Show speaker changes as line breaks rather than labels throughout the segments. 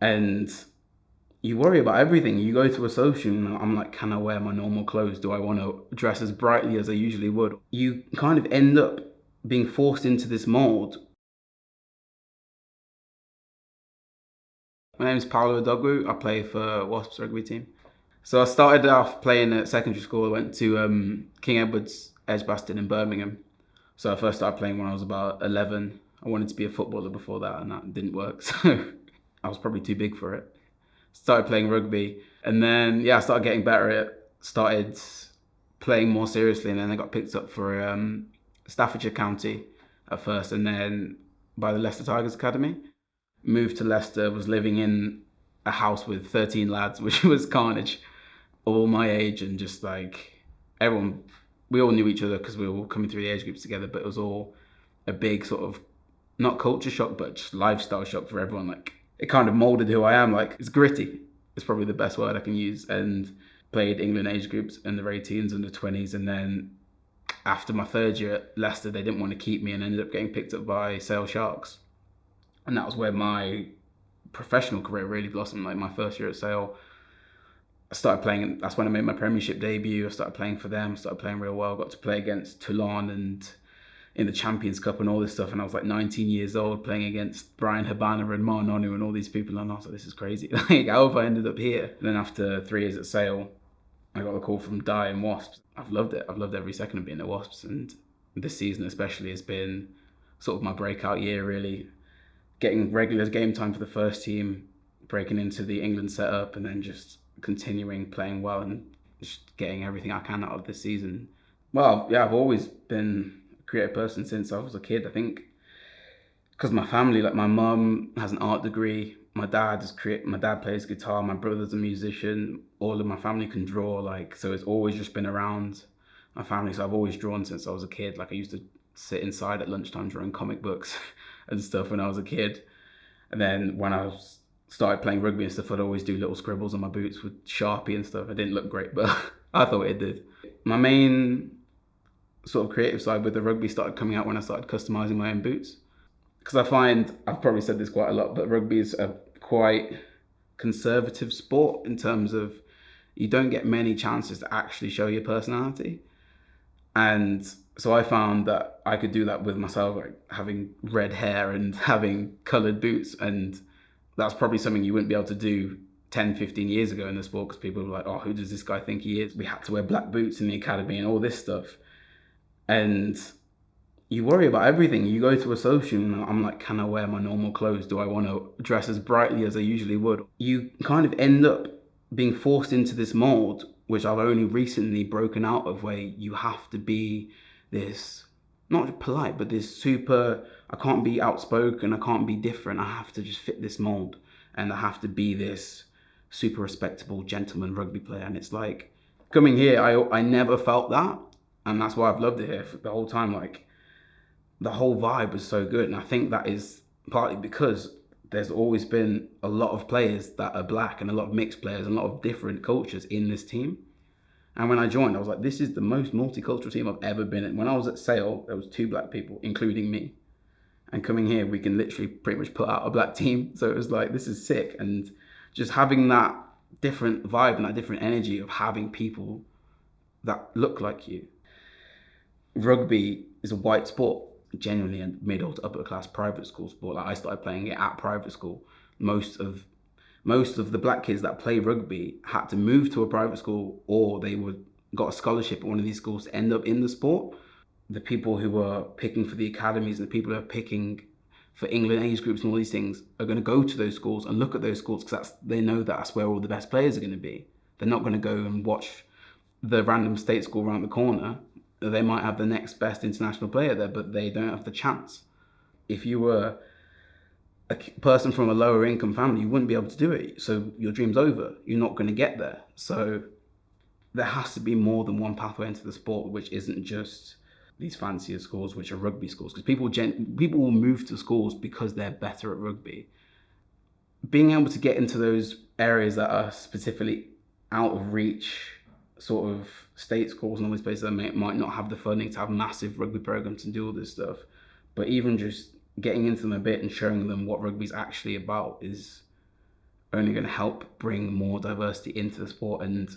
And you worry about everything. You go to a social and I'm like, can I wear my normal clothes? Do I want to dress as brightly as I usually would? You kind of end up being forced into this mold. My name is Paolo Dogwu. I play for Wasps rugby team. So I started off playing at secondary school. I went to King Edward's Edgbaston in Birmingham. So I first started playing when I was about 11. I wanted to be a footballer before that, and that didn't work. So I was probably too big for it. Started playing rugby, and then I started getting better at it. Started playing more seriously, and then I got picked up for Staffordshire County at first, and then by the Leicester Tigers Academy. Moved to Leicester, was living in a house with 13 lads, which was carnage, all my age, and just like everyone, we all knew each other because we were all coming through the age groups together, but it was all a big sort of, not culture shock, but just lifestyle shock for everyone. Like, it kind of molded who I am. Like, it's gritty. It's probably the best word I can use. And played England age groups, under 18s, under 20s, and then after my third year at Leicester, they didn't want to keep me and ended up getting picked up by Sale Sharks. And that was where my professional career really blossomed. Like, my first year at Sale, I started playing. That's when I made my Premiership debut. I started playing for them. Started playing real well. Got to play against Toulon and in the Champions Cup and all this stuff. And I was like 19 years old playing against Brian Habana and Mar Nonu and all these people. And I was like, this is crazy. Like, how have I ended up here? And then after 3 years at Sale, I got a call from Dye and Wasps. I've loved it. I've loved every second of being at Wasps. And this season especially has been sort of my breakout year, really. Getting regular game time for the first team, breaking into the England setup, and then just continuing playing well and just getting everything I can out of this season. Well, I've always been a creative person since I was a kid. I think because my family, like my mum has an art degree, my dad plays guitar, my brother's a musician, all of my family can draw, like, so it's always just been around my family. So I've always drawn since I was a kid. Like, I used to sit inside at lunchtime drawing comic books and stuff when I was a kid. And then when I started playing rugby and stuff, I'd always do little scribbles on my boots with Sharpie and stuff. It didn't look great, but I thought it did. My main sort of creative side with the rugby started coming out when I started customizing my own boots. Because I find, I've probably said this quite a lot, but rugby is a quite conservative sport in terms of you don't get many chances to actually show your personality. And so I found that I could do that with myself, like having red hair and having coloured boots. And that's probably something you wouldn't be able to do 10, 15 years ago in the sport, because people were like, oh, who does this guy think he is? We had to wear black boots in the academy and all this stuff. And you worry about everything. You go to a social and I'm like, can I wear my normal clothes? Do I want to dress as brightly as I usually would? You kind of end up being forced into this mold, which I've only recently broken out of, where you have to be this, not polite, but this super, I can't be outspoken, I can't be different, I have to just fit this mold, and I have to be this super respectable gentleman rugby player. And it's like, coming here, I never felt that, and that's why I've loved it here for the whole time. Like, the whole vibe was so good, and I think that is partly because there's always been a lot of players that are black and a lot of mixed players and a lot of different cultures in this team. And when I joined, I was like, this is the most multicultural team I've ever been in. When I was at Sale, there was 2 black people, including me. And coming here, we can literally pretty much put out a black team. So it was like, this is sick. And just having that different vibe and that different energy of having people that look like you. Rugby is a white sport, genuinely a middle to upper class private school sport. Like, I started playing it at private school. Most of the black kids that play rugby had to move to a private school, or they got a scholarship at one of these schools to end up in the sport. The people who are picking for the academies and the people who are picking for England age groups and all these things are going to go to those schools and look at those schools because they know that's where all the best players are going to be. They're not going to go and watch the random state school around the corner. They might have the next best international player there, but they don't have the chance. If you were a person from a lower income family, you wouldn't be able to do it. So your dream's over. You're not going to get there. So there has to be more than one pathway into the sport, which isn't just these fancier schools, which are rugby schools. Because people will move to schools because they're better at rugby. Being able to get into those areas that are specifically out of reach, sort of state schools and all these places that might not have the funding to have massive rugby programs and do all this stuff, but even just getting into them a bit and showing them what rugby's actually about is only going to help bring more diversity into the sport, and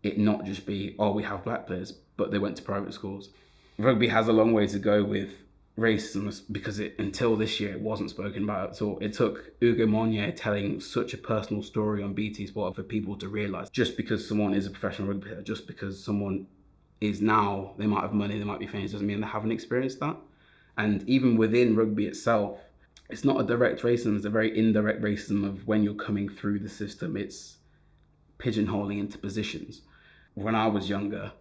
it not just be, oh, we have black players, but they went to private schools. Rugby has a long way to go with racism because until this year, it wasn't spoken about at all. It took Ugo Monye telling such a personal story on BT Sport for people to realise just because someone is a professional rugby player, just because someone is now, they might have money, they might be famous, doesn't mean they haven't experienced that. And even within rugby itself, it's not a direct racism, it's a very indirect racism of when you're coming through the system, it's pigeonholing into positions. When I was younger,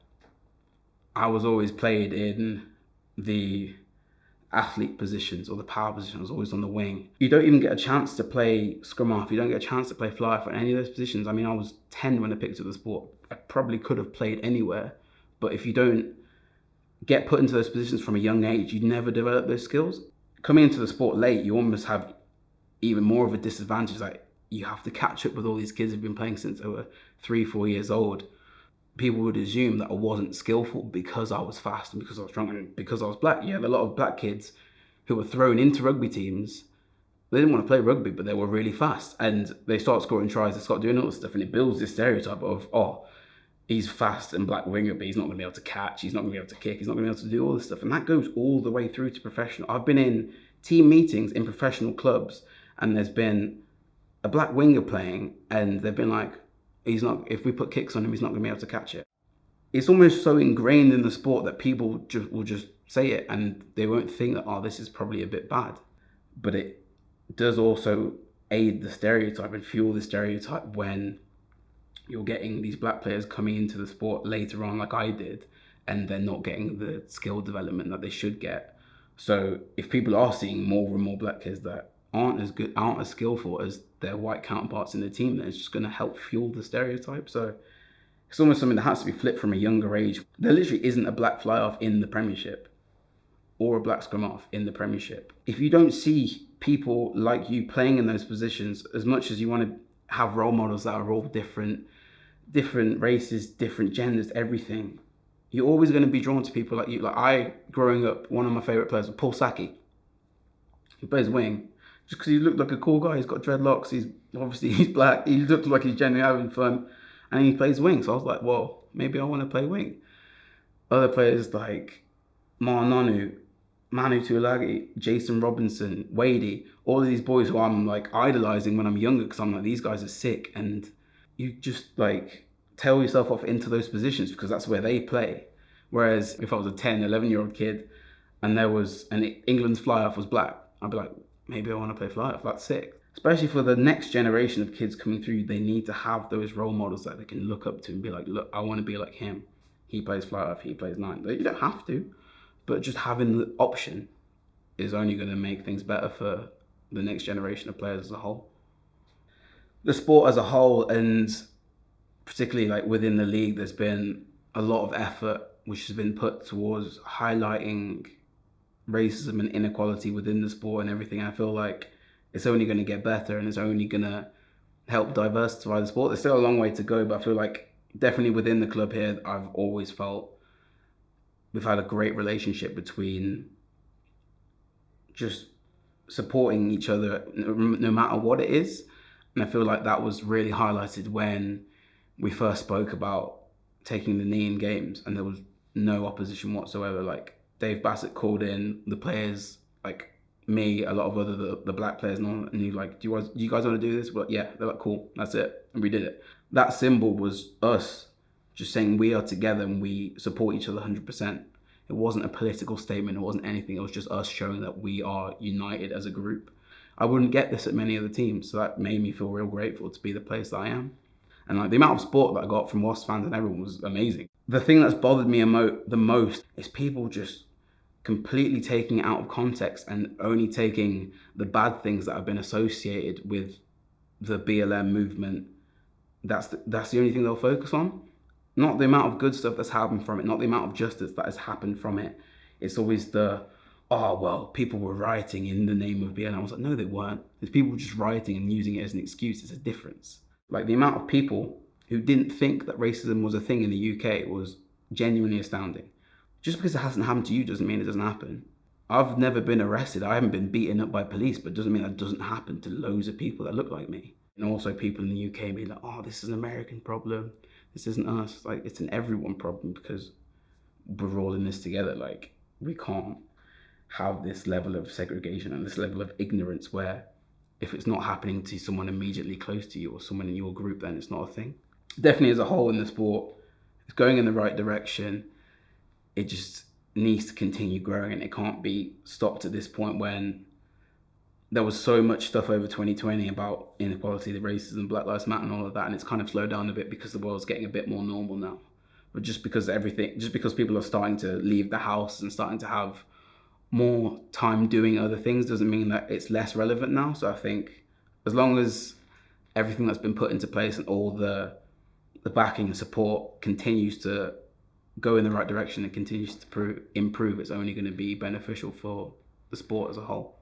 I was always played in the athlete positions or the power position. I was always on the wing. You don't even get a chance to play scrum half. You don't get a chance to play fly half in any of those positions. I mean, I was 10 when I picked up the sport. I probably could have played anywhere. But if you don't get put into those positions from a young age, you never develop those skills. Coming into the sport late, you almost have even more of a disadvantage. Like, you have to catch up with all these kids who've been playing since they were 3-4 years old. People would assume that I wasn't skillful because I was fast and because I was strong and because I was black. You have a lot of black kids who were thrown into rugby teams. They didn't want to play rugby, but they were really fast. And they start scoring tries, they start doing all this stuff, and it builds this stereotype of, oh, he's fast and black winger, but he's not going to be able to catch, he's not going to be able to kick, he's not going to be able to do all this stuff. And that goes all the way through to professional. I've been in team meetings in professional clubs, and there's been a black winger playing, and they've been like, if we put kicks on him, he's not going to be able to catch it. It's almost so ingrained in the sport that people will just say it, and they won't think that, oh, this is probably a bit bad. But it does also aid the stereotype and fuel the stereotype when you're getting these black players coming into the sport later on, like I did, and they're not getting the skill development that they should get. So if people are seeing more and more black kids that aren't as good, aren't as skillful as their white counterparts in the team, then it's just going to help fuel the stereotype. So it's almost something that has to be flipped from a younger age. There literally isn't a black fly-off in the Premiership or a black scrum-off in the Premiership. If you don't see people like you playing in those positions, as much as you want to have role models that are all different races, different genders, everything, you're always going to be drawn to people like you. Like growing up, one of my favourite players was Paul Sackey. He plays wing. Just because he looked like a cool guy, he's got dreadlocks, he's black, he looked like he's genuinely having fun, and he plays wing. So I was like, well, maybe I want to play wing. Other players like Nonu, Manu Tuilagi, Jason Robinson, Wadey, all of these boys who I'm like idolizing when I'm younger, because I'm like, these guys are sick, and you just like tell yourself off into those positions because that's where they play. Whereas if I was a 10, 11-year-old kid and England's fly-off was black, I'd be like, maybe I want to play fly-off, that's sick. Especially for the next generation of kids coming through, they need to have those role models that they can look up to and be like, look, I want to be like him. He plays fly-off, he plays 9. You don't have to, but just having the option is only going to make things better for the next generation of players as a whole. The sport as a whole, and particularly like within the league, there's been a lot of effort which has been put towards highlighting racism and inequality within the sport and everything. I feel like it's only going to get better and it's only going to help diversify the sport. There's still a long way to go, but I feel like definitely within the club here, I've always felt we've had a great relationship between just supporting each other no matter what it is. And I feel like that was really highlighted when we first spoke about taking the knee in games, and there was no opposition whatsoever. Like, Dave Bassett called in the players, like me, a lot of the black players, and he like, do you guys want to do this? Well, yeah. They're like, cool, that's it. And we did it. That symbol was us just saying we are together and we support each other 100%. It wasn't a political statement. It wasn't anything. It was just us showing that we are united as a group. I wouldn't get this at many other teams, so that made me feel real grateful to be the place that I am. And like the amount of support that I got from Wasps fans and everyone was amazing. The thing that's bothered me the most is people just completely taking it out of context and only taking the bad things that have been associated with the BLM movement. That's the only thing they'll focus on. Not the amount of good stuff that's happened from it, not the amount of justice that has happened from it. It's always oh, well, people were rioting in the name of BLM. I was like, no, they weren't. There's people just rioting and using it as an excuse. It's a difference. Like, the amount of people who didn't think that racism was a thing in the UK was genuinely astounding. Just because it hasn't happened to you doesn't mean it doesn't happen. I've never been arrested. I haven't been beaten up by police, but it doesn't mean that doesn't happen to loads of people that look like me. And also people in the UK being like, oh, this is an American problem. This isn't us. Like, it's an everyone problem because we're all in this together. Like, we can't have this level of segregation and this level of ignorance where if it's not happening to someone immediately close to you or someone in your group, then it's not a thing. Definitely as a whole in the sport, it's going in the right direction. It just needs to continue growing and it can't be stopped at this point when there was so much stuff over 2020 about inequality, the racism, Black Lives Matter and all of that, and it's kind of slowed down a bit because the world's getting a bit more normal now. But just because people are starting to leave the house and starting to have more time doing other things doesn't mean that it's less relevant now. So I think as long as everything that's been put into place and all the backing and support continues to go in the right direction and continues to improve, it's only going to be beneficial for the sport as a whole.